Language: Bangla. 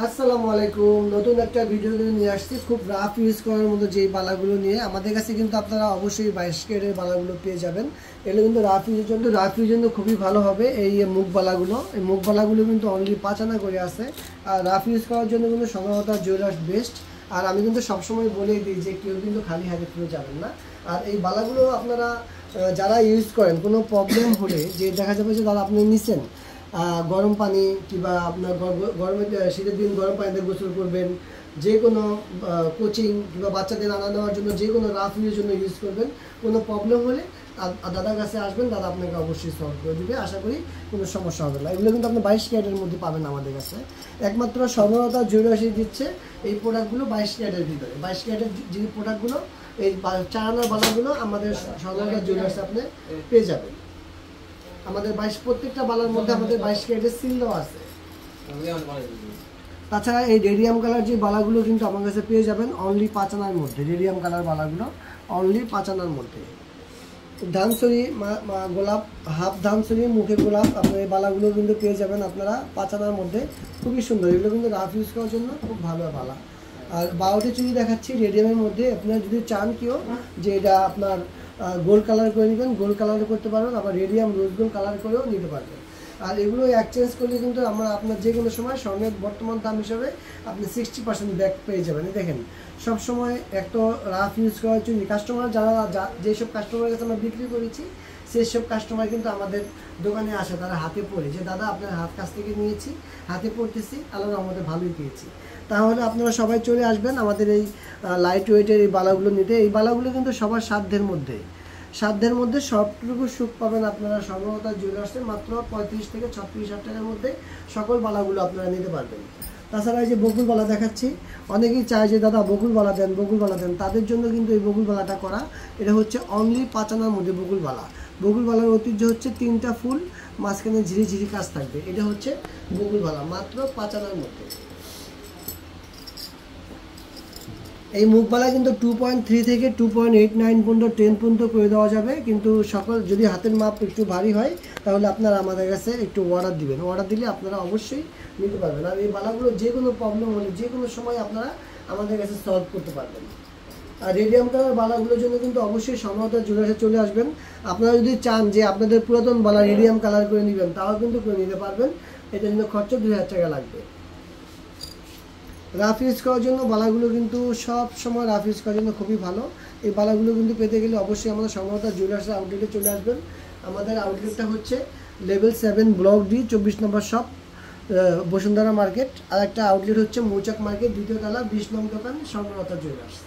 আসসালামু আলাইকুম। নতুন একটা ভিডিও নিয়ে আসছি খুব রাফ ইউজ করার মতো যেই বালাগুলো নিয়ে। আমাদের কাছে কিন্তু আপনারা অবশ্যই 22 ক্যারেটের বালাগুলো পেয়ে যাবেন। এগুলো কিন্তু রাফ ইউজের জন্য খুবই ভালো হবে। এই মুখ বালাগুলো, এই মুখ বালাগুলো কিন্তু অনলি 5 আনা করে আছে। আর রাফ ইউজ করার জন্য কিন্তু সম্ভবত জুয়েলার্স বেস্ট। আর আমি কিন্তু সবসময় বলেই দিই যে কেউ কিন্তু খালি হাতে ফিরে যাবেন না। আর এই বালাগুলো আপনারা যারা ইউজ করেন, কোনো প্রবলেম হলে যে দেখা যাবে যে দাদা আপনি নিছেন গরম পানি কিংবা আপনার গরমের শীতের দিন গরম পানিতে গোসল করবেন, যে কোনো কোচিং কিংবা বাচ্চাদের আনা নেওয়ার জন্য যে কোনো রাফ ইউজের জন্য ইউজ করবেন, কোনো প্রবলেম হলে দাদার কাছে আসবেন, দাদা আপনাকে অবশ্যই সলভ করে দেবে। আশা করি কোনো সমস্যা হবে না। এগুলো কিন্তু আপনি 22 ক্যারেটের মধ্যে পাবেন আমাদের কাছে। একমাত্র সর্বদা জুয়েলার্সই দিচ্ছে এই প্রোডাক্টগুলো 22 ক্যারেটের ভিতরে। 22 ক্যারেটের যে প্রোডাক্টগুলো, এই 4 আনার বালাগুলো আমাদের সর্বদা জুয়েলার্সে আপনি পেয়ে যাবেন। আমাদের 22 প্রত্যেকটা বালার মধ্যে আমাদের 22 ক্যারেটের সিল দেওয়া আছে। তাছাড়া এই রেডিয়াম কালার যে বালাগুলো কিন্তু আমার কাছে পেয়ে যাবেন অনলি 5 আনার মধ্যে। রেডিয়াম কালার বালাগুলো অনলি 5 আনার মধ্যে। ধানসরি গোলাপ, হাফ ধানসরি, মুখে গোলাপ, আপনার এই বালাগুলো কিন্তু পেয়ে যাবেন আপনারা 5 আনার মধ্যে। খুবই সুন্দর, এগুলো কিন্তু রাফ ইউজ করার জন্য খুব ভালো বালা। আর 12টি চুড়ি দেখাচ্ছি রেডিয়ামের মধ্যে। আপনারা যদি চান কেউ যে এটা আপনার গোল্ড কালার করে নেবেন, গোল্ড কালারও করতে পারবেন, আবার রেডিয়াম রোজ গোল্ড কালার করেও নিতে পারবেন। আর এগুলো এক্সচেঞ্জ করলে কিন্তু আমরা আপনার যে কোনো সময় স্বর্ণের বর্তমান দাম হিসাবে আপনি 60% ব্যাক পেয়ে যাবেন। দেখেন সবসময় একটা রাফ ইউজ করার জন্য কাস্টমার যেসব কাস্টমারের কাছে আমরা বিক্রি করেছি, সেসব কাস্টমার কিন্তু আমাদের দোকানে আসে, তারা হাতে পড়ে যে দাদা আপনার কাছ থেকে নিয়েছি, হাতে পড়তেছি, আল্লাহর আমাদের ভালোই পেয়েছি। তাহলে আপনারা সবাই চলে আসবেন আমাদের এই লাইট ওয়েটের এই বালাগুলো নিতে। এই বালাগুলো কিন্তু সবার সাধ্যের মধ্যে সবটুকু সুখ পাবেন আপনারা সর্বদা জুয়েলার্সে। মাত্র 35 থেকে 36 হাজার টাকার মধ্যে সকল বালাগুলো আপনারা নিতে পারবেন। তাছাড়া এই যে বকুল বালা দেখাচ্ছি, অনেকেই চায় যে দাদা বকুল বালা দেন, তাদের জন্য কিন্তু এই বকুল বালাটা করা। এটা হচ্ছে অনলি 5 আনার মধ্যে বকুল বালা। বকুল বালার ঐতিহ্য হচ্ছে 3টা ফুল, মাঝখানে ঝিরি কাজ থাকবে। এটা হচ্ছে বকুল বালা, মাত্র 5 আনার মধ্যে। এই মুখবালা কিন্তু 2.3 থেকে 2.89 পর্যন্ত 10 পর্যন্ত করে দেওয়া যাবে। কিন্তু সকল যদি হাতের মাপ একটু ভারী হয় তাহলে আপনারা আমাদের কাছে একটু অর্ডার দিবেন। অর্ডার দিলে আপনারা অবশ্যই নিতে পারবেন। আর এই বালাগুলো যে কোনো প্রবলেম হলে যে কোনো সময় আপনারা আমাদের কাছে সলভ করতে পারবেন। আর রেডিয়াম কালার বালাগুলোর জন্য কিন্তু অবশ্যই সম্ভবত জুয়েলার্সে চলে আসবেন। আপনারা যদি চান যে আপনাদের পুরাতন বালা রেডিয়াম কালার করে নেবেন, তাও কিন্তু করে নিতে পারবেন। এটার জন্য খরচা 2000 টাকা লাগবে। রাফ ইউজ করার জন্য বালাগুলো কিন্তু সব সময় রাফ ইউজ করার জন্য খুবই ভালো। এই বালাগুলো কিন্তু পেতে গেলে অবশ্যই আমাদের সম্ভবত জুয়েলার্সের আউটলেটে চলে আসবেন। আমাদের আউটলেটটা হচ্ছে লেভেল 7 ব্লক ডি 24 নম্বর শপ, বসুন্ধরা মার্কেট। আর একটা আউটলেট হচ্ছে মৌচাক মার্কেট 2য় তলা 20 নম্বর দোকান, সর্বরতা জুয়েলার্স।